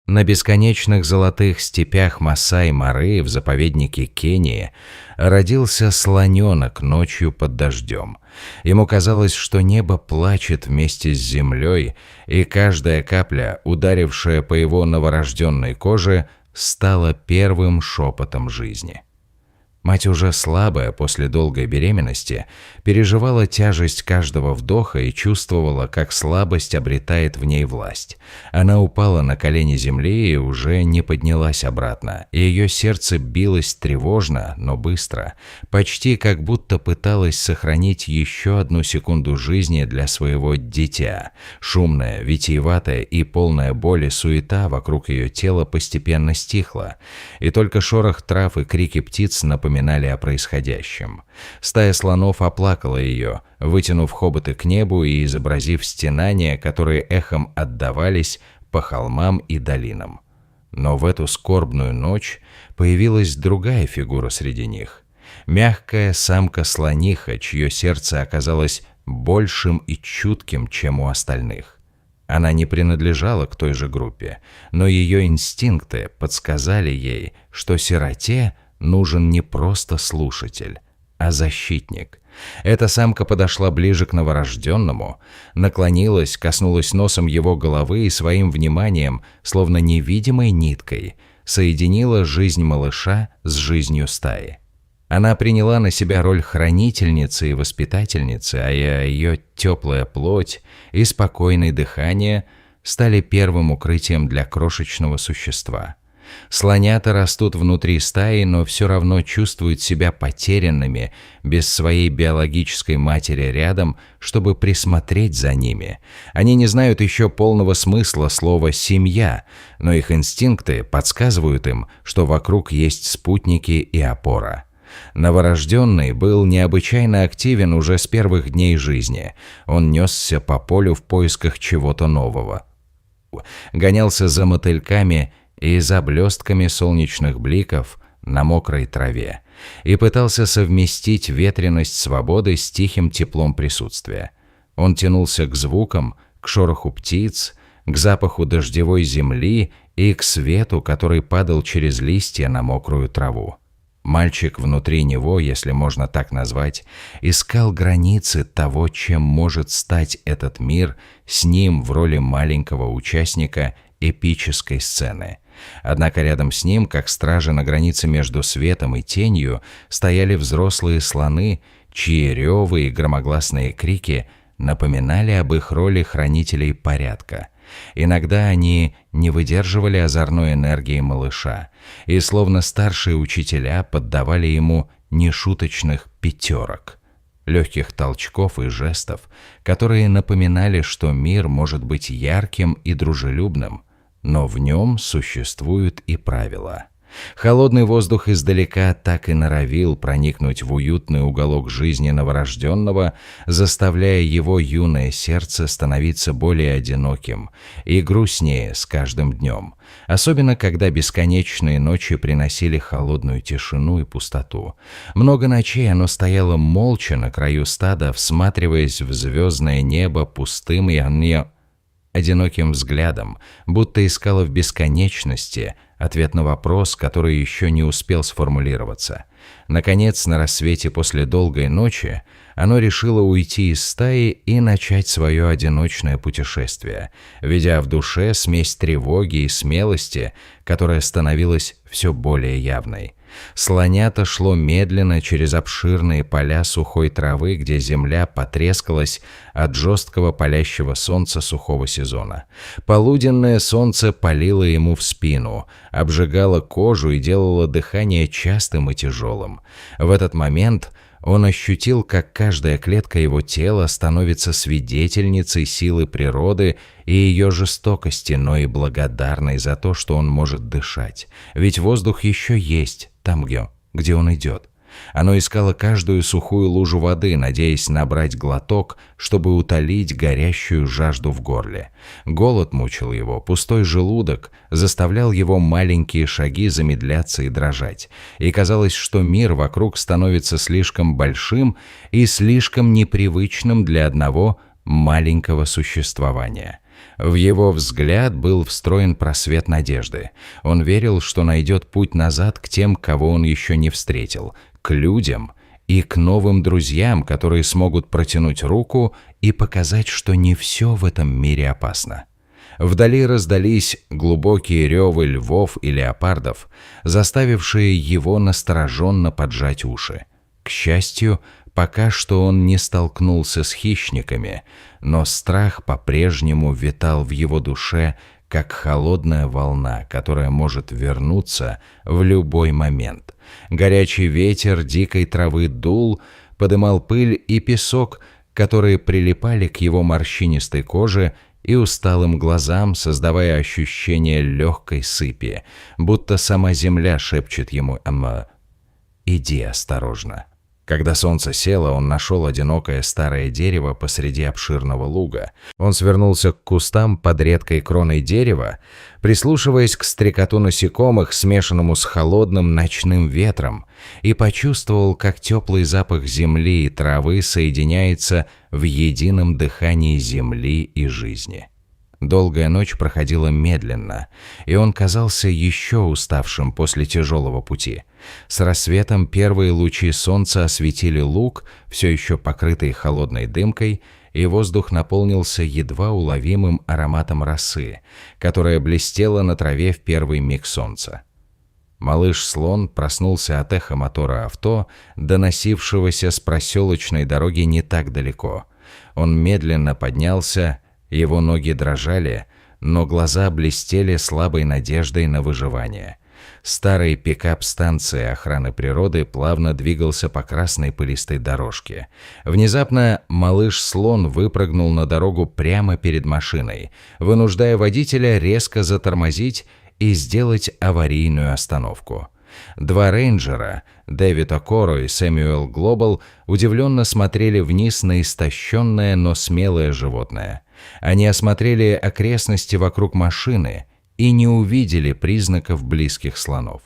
На бесконечных золотых степях Масай-Мары в заповеднике Кении родился слоненок ночью под дождем. Ему казалось, что небо плачет вместе с землей, и каждая капля, ударившая по его новорожденной коже, стала первым шепотом жизни. Мать, уже слабая после долгой беременности, переживала тяжесть каждого вдоха и чувствовала, как слабость обретает в ней власть. Она упала на колени земли и уже не поднялась обратно. Ее сердце билось тревожно, но быстро, почти как будто пыталось сохранить еще одну секунду жизни для своего дитя. Шумная, витиеватая и полная боли суета вокруг ее тела постепенно стихла, и только шорох трав и крики птиц напоминали о происходящем. Стая слонов оплакала ее, вытянув хоботы к небу и изобразив стенания, которые эхом отдавались по холмам и долинам. Но в эту скорбную ночь появилась другая фигура среди них. Мягкая самка-слониха, чье сердце оказалось большим и чутким, чем у остальных. Она не принадлежала к той же группе, но ее инстинкты подсказали ей, что сироте нужен не просто слушатель, а защитник. Эта самка подошла ближе к новорожденному, наклонилась, коснулась носом его головы и своим вниманием, словно невидимой ниткой, соединила жизнь малыша с жизнью стаи. Она приняла на себя роль хранительницы и воспитательницы, а ее теплая плоть и спокойное дыхание стали первым укрытием для крошечного существа. Слонята растут внутри стаи, но все равно чувствуют себя потерянными, без своей биологической матери рядом, чтобы присмотреть за ними. Они не знают еще полного смысла слова «семья», но их инстинкты подсказывают им, что вокруг есть спутники и опора. Новорожденный был необычайно активен уже с первых дней жизни. Он несся по полю в поисках чего-то нового. Гонялся за мотыльками и за блестками солнечных бликов на мокрой траве и пытался совместить ветреность свободы с тихим теплом присутствия. Он тянулся к звукам, к шороху птиц, к запаху дождевой земли и к свету, который падал через листья на мокрую траву. Мальчик внутри него, если можно так назвать, искал границы того, чем может стать этот мир с ним в роли маленького участника эпической сцены. Однако рядом с ним, как стражи на границе между светом и тенью, стояли взрослые слоны, чьи ревы и громогласные крики напоминали об их роли хранителей порядка. Иногда они не выдерживали озорной энергии малыша, и словно старшие учителя поддавали ему нешуточных пятерок, легких толчков и жестов, которые напоминали, что мир может быть ярким и дружелюбным, но в нем существуют и правила. Холодный воздух издалека так и норовил проникнуть в уютный уголок жизни новорожденного, заставляя его юное сердце становиться более одиноким и грустнее с каждым днем, особенно когда бесконечные ночи приносили холодную тишину и пустоту. Много ночей оно стояло молча на краю стада, всматриваясь в звездное небо пустым и одиноким взглядом, будто искало в бесконечности ответ на вопрос, который еще не успел сформулироваться. Наконец, на рассвете после долгой ночи, оно решило уйти из стаи и начать свое одиночное путешествие, ведя в душе смесь тревоги и смелости, которая становилась все более явной. Слонято шло медленно через обширные поля сухой травы, где земля потрескалась от жесткого палящего солнца сухого сезона. Полуденное солнце палило ему в спину, обжигало кожу и делало дыхание частым и тяжелым. В этот момент он ощутил, как каждая клетка его тела становится свидетельницей силы природы и ее жестокости, но и благодарной за то, что он может дышать. Ведь воздух еще есть там, где он идет. Оно искало каждую сухую лужу воды, надеясь набрать глоток, чтобы утолить горящую жажду в горле. Голод мучил его, пустой желудок заставлял его маленькие шаги замедляться и дрожать. И казалось, что мир вокруг становится слишком большим и слишком непривычным для одного маленького существования. В его взгляд был встроен просвет надежды. Он верил, что найдет путь назад к тем, кого он еще не встретил, к людям и к новым друзьям, которые смогут протянуть руку и показать, что не все в этом мире опасно. Вдали раздались глубокие ревы львов и леопардов, заставившие его настороженно поджать уши. К счастью, пока что он не столкнулся с хищниками, но страх по-прежнему витал в его душе, как холодная волна, которая может вернуться в любой момент. Горячий ветер дикой травы дул, подымал пыль и песок, которые прилипали к его морщинистой коже и усталым глазам, создавая ощущение легкой сыпи, будто сама земля шепчет ему «Иди осторожно». Когда солнце село, он нашел одинокое старое дерево посреди обширного луга. Он свернулся к кустам под редкой кроной дерева, прислушиваясь к стрекоту насекомых, смешанному с холодным ночным ветром, и почувствовал, как теплый запах земли и травы соединяется в едином дыхании земли и жизни. Долгая ночь проходила медленно, и он казался еще уставшим после тяжелого пути. С рассветом первые лучи солнца осветили луг, все еще покрытый холодной дымкой, и воздух наполнился едва уловимым ароматом росы, которая блестела на траве в первый миг солнца. Малыш-слон проснулся от эха мотора авто, доносившегося с проселочной дороги не так далеко. Он медленно поднялся. Его ноги дрожали, но глаза блестели слабой надеждой на выживание. Старый пикап станции охраны природы плавно двигался по красной пылистой дорожке. Внезапно малыш-слон выпрыгнул на дорогу прямо перед машиной, вынуждая водителя резко затормозить и сделать аварийную остановку. Два рейнджера, Дэвид Окоро и Сэмюэл Глобал, удивленно смотрели вниз на истощенное, но смелое животное. Они осмотрели окрестности вокруг машины и не увидели признаков близких слонов.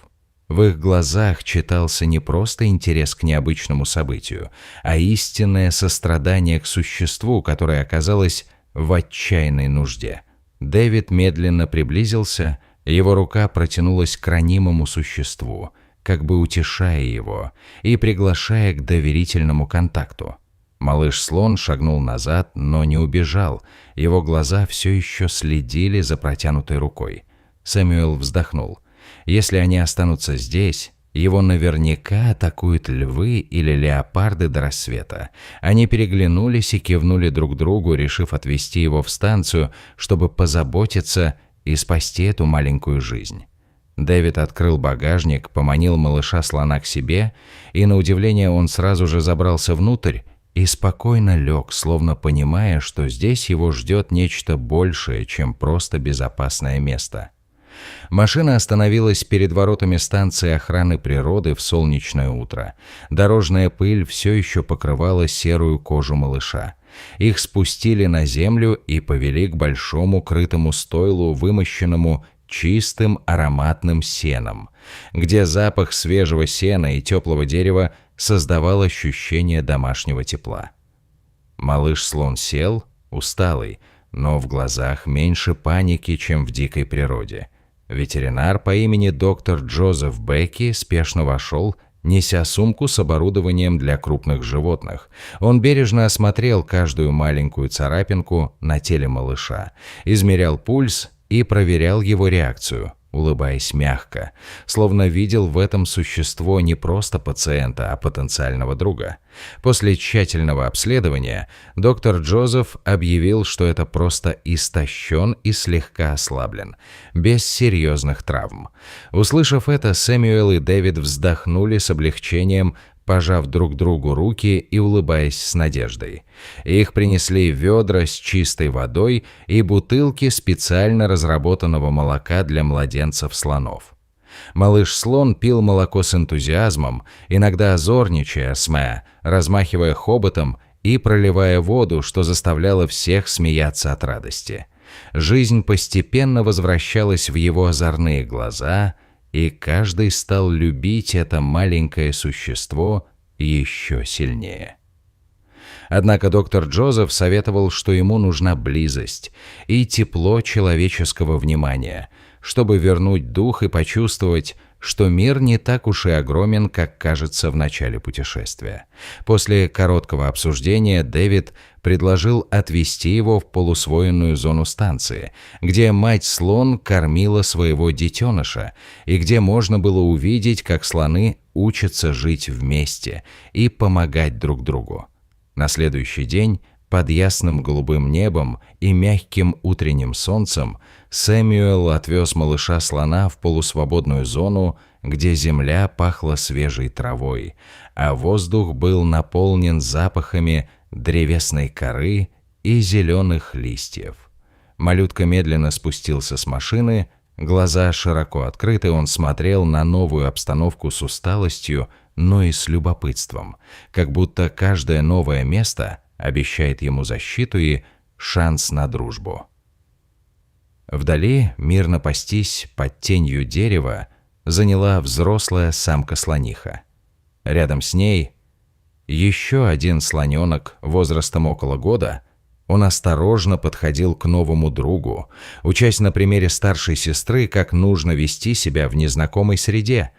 В их глазах читался не просто интерес к необычному событию, а истинное сострадание к существу, которое оказалось в отчаянной нужде. Дэвид медленно приблизился, его рука протянулась к ранимому существу, как бы утешая его и приглашая к доверительному контакту. Малыш-слон шагнул назад, но не убежал. Его глаза все еще следили за протянутой рукой. Сэмюэл вздохнул. Если они останутся здесь, его наверняка атакуют львы или леопарды до рассвета. Они переглянулись и кивнули друг другу, решив отвезти его в станцию, чтобы позаботиться и спасти эту маленькую жизнь. Дэвид открыл багажник, поманил малыша-слона к себе, и, на удивление, он сразу же забрался внутрь и спокойно лег, словно понимая, что здесь его ждет нечто большее, чем просто безопасное место. Машина остановилась перед воротами станции охраны природы в солнечное утро. Дорожная пыль все еще покрывала серую кожу малыша. Их спустили на землю и повели к большому крытому стойлу, вымощенному чистым ароматным сеном, где запах свежего сена и теплого дерева создавал ощущение домашнего тепла. Малыш-слон сел, усталый, но в глазах меньше паники, чем в дикой природе. Ветеринар по имени доктор Джозеф Бекки спешно вошел, неся сумку с оборудованием для крупных животных. Он бережно осмотрел каждую маленькую царапинку на теле малыша, измерял пульс и проверял его реакцию, улыбаясь мягко, словно видел в этом существо не просто пациента, а потенциального друга. После тщательного обследования доктор Джозеф объявил, что это просто истощен и слегка ослаблен, без серьезных травм. Услышав это, Сэмюэл и Дэвид вздохнули с облегчением, пожав друг другу руки и улыбаясь с надеждой. Их принесли ведра с чистой водой и бутылки специально разработанного молока для младенцев-слонов. Малыш-слон пил молоко с энтузиазмом, иногда озорничая, размахивая хоботом и проливая воду, что заставляло всех смеяться от радости. Жизнь постепенно возвращалась в его озорные глаза, и каждый стал любить это маленькое существо еще сильнее. Однако доктор Джозеф советовал, что ему нужна близость и тепло человеческого внимания, чтобы вернуть дух и почувствовать, что мир не так уж и огромен, как кажется в начале путешествия. После короткого обсуждения Дэвид предложил отвезти его в полусвоенную зону станции, где мать-слон кормила своего детеныша и где можно было увидеть, как слоны учатся жить вместе и помогать друг другу. На следующий день, под ясным голубым небом и мягким утренним солнцем, Сэмюэл отвез малыша-слона в полусвободную зону, где земля пахла свежей травой, а воздух был наполнен запахами древесной коры и зеленых листьев. Малютка медленно спустился с машины, глаза широко открыты, он смотрел на новую обстановку с усталостью, но и с любопытством, как будто каждое новое место обещает ему защиту и шанс на дружбу. Вдали, мирно пастись под тенью дерева, заняла взрослая самка-слониха. Рядом с ней еще один слоненок возрастом около года. Он осторожно подходил к новому другу, учась на примере старшей сестры, как нужно вести себя в незнакомой среде.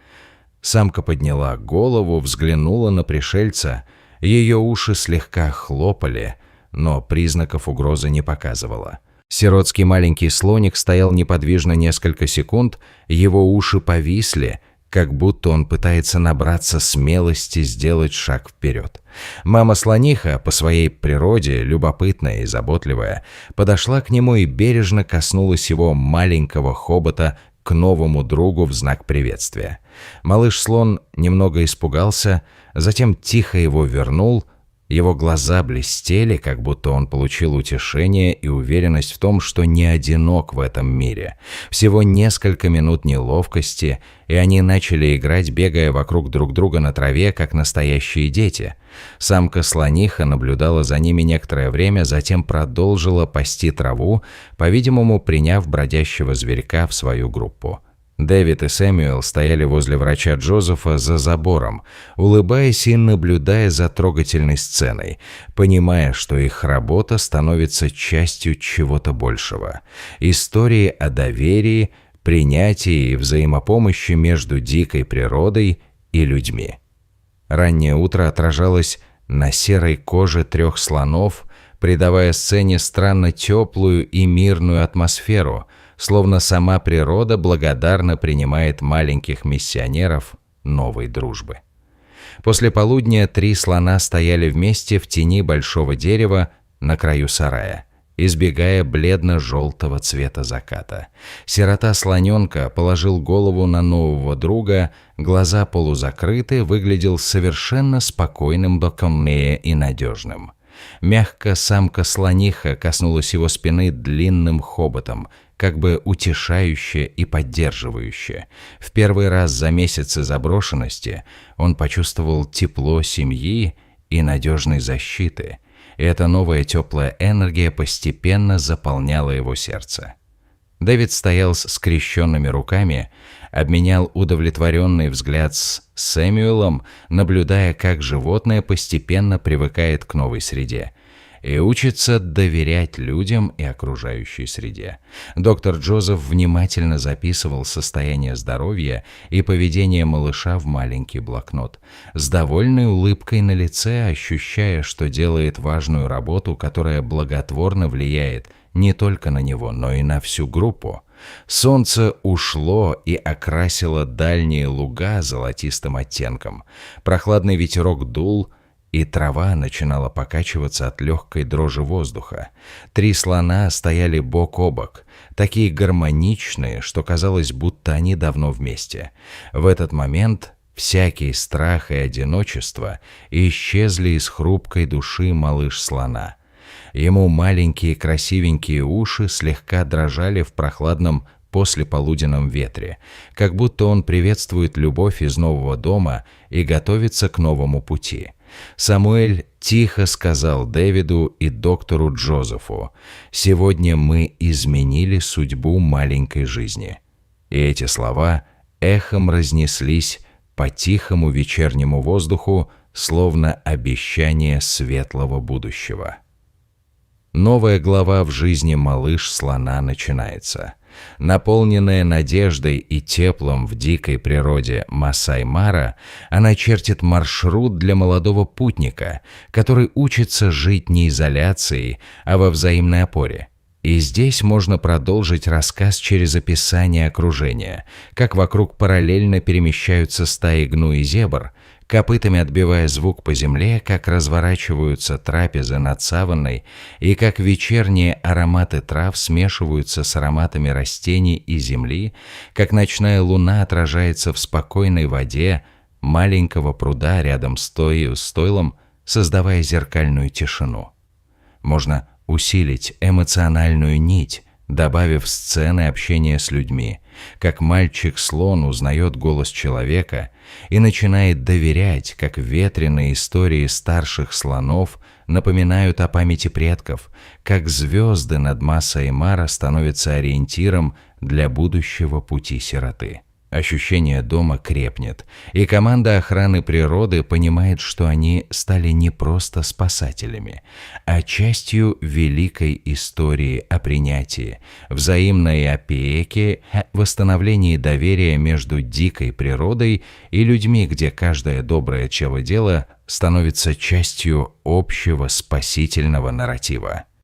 Самка подняла голову, взглянула на пришельца, ее уши слегка хлопали, но признаков угрозы не показывала. Сиротский маленький слоник стоял неподвижно несколько секунд, его уши повисли, как будто он пытается набраться смелости сделать шаг вперед. Мама-слониха, по своей природе любопытная и заботливая, подошла к нему и бережно коснулась его маленького хобота к новому другу в знак приветствия. Малыш-слон немного испугался, затем тихо его вернул. Его глаза блестели, как будто он получил утешение и уверенность в том, что не одинок в этом мире. Всего несколько минут неловкости, и они начали играть, бегая вокруг друг друга на траве, как настоящие дети. Самка-слониха наблюдала за ними некоторое время, затем продолжила пасти траву, по-видимому, приняв бродящего зверька в свою группу. Дэвид и Сэмюэл стояли возле врача Джозефа за забором, улыбаясь и наблюдая за трогательной сценой, понимая, что их работа становится частью чего-то большего. Истории о доверии, принятии и взаимопомощи между дикой природой и людьми. Раннее утро отражалось на серой коже 3 слонов, придавая сцене странно теплую и мирную атмосферу, словно сама природа благодарно принимает маленьких миссионеров новой дружбы. После полудня 3 слона стояли вместе в тени большого дерева на краю сарая, избегая бледно-желтого цвета заката. Сирота-слоненка положил голову на нового друга, глаза полузакрыты, выглядел совершенно спокойным, бокомнее и надежным. Мягко самка-слониха коснулась его спины длинным хоботом, как бы утешающе и поддерживающе. В первый раз за месяцы заброшенности он почувствовал тепло семьи и надежной защиты, и эта новая теплая энергия постепенно заполняла его сердце. Дэвид стоял с скрещенными руками, обменял удовлетворенный взгляд с Сэмюэлом, наблюдая, как животное постепенно привыкает к новой среде и учится доверять людям и окружающей среде. Доктор Джозеф внимательно записывал состояние здоровья и поведение малыша в маленький блокнот, с довольной улыбкой на лице, ощущая, что делает важную работу, которая благотворно влияет не только на него, но и на всю группу. Солнце ушло и окрасило дальние луга золотистым оттенком. Прохладный ветерок дул, и трава начинала покачиваться от легкой дрожи воздуха. 3 слона стояли бок о бок, такие гармоничные, что казалось, будто они давно вместе. В этот момент всякий страх и одиночество исчезли из хрупкой души малыш-слона. Ему маленькие красивенькие уши слегка дрожали в прохладном послеполуденном ветре, как будто он приветствует любовь из нового дома и готовится к новому пути. Самуэль тихо сказал Дэвиду и доктору Джозефу: «Сегодня мы изменили судьбу маленькой жизни». И эти слова эхом разнеслись по тихому вечернему воздуху словно обещание светлого будущего. Новая глава в жизни малыш-слона начинается. Наполненная надеждой и теплом в дикой природе Масай-Мара, она чертит маршрут для молодого путника, который учится жить не изоляцией, а во взаимной опоре. И здесь можно продолжить рассказ через описание окружения, как вокруг параллельно перемещаются стаи гну и зебр, копытами отбивая звук по земле, как разворачиваются трапезы над саванной и как вечерние ароматы трав смешиваются с ароматами растений и земли, как ночная луна отражается в спокойной воде маленького пруда рядом с стойлом, создавая зеркальную тишину. Можно усилить эмоциональную нить, добавив сцены общения с людьми, как мальчик-слон узнает голос человека и начинает доверять, как ветреные истории старших слонов напоминают о памяти предков, как звезды над Масай-Мара становятся ориентиром для будущего пути сироты. Ощущение дома крепнет, и команда охраны природы понимает, что они стали не просто спасателями, а частью великой истории о принятии, взаимной опеке, восстановлении доверия между дикой природой и людьми, где каждое доброе дело становится частью общего спасительного нарратива.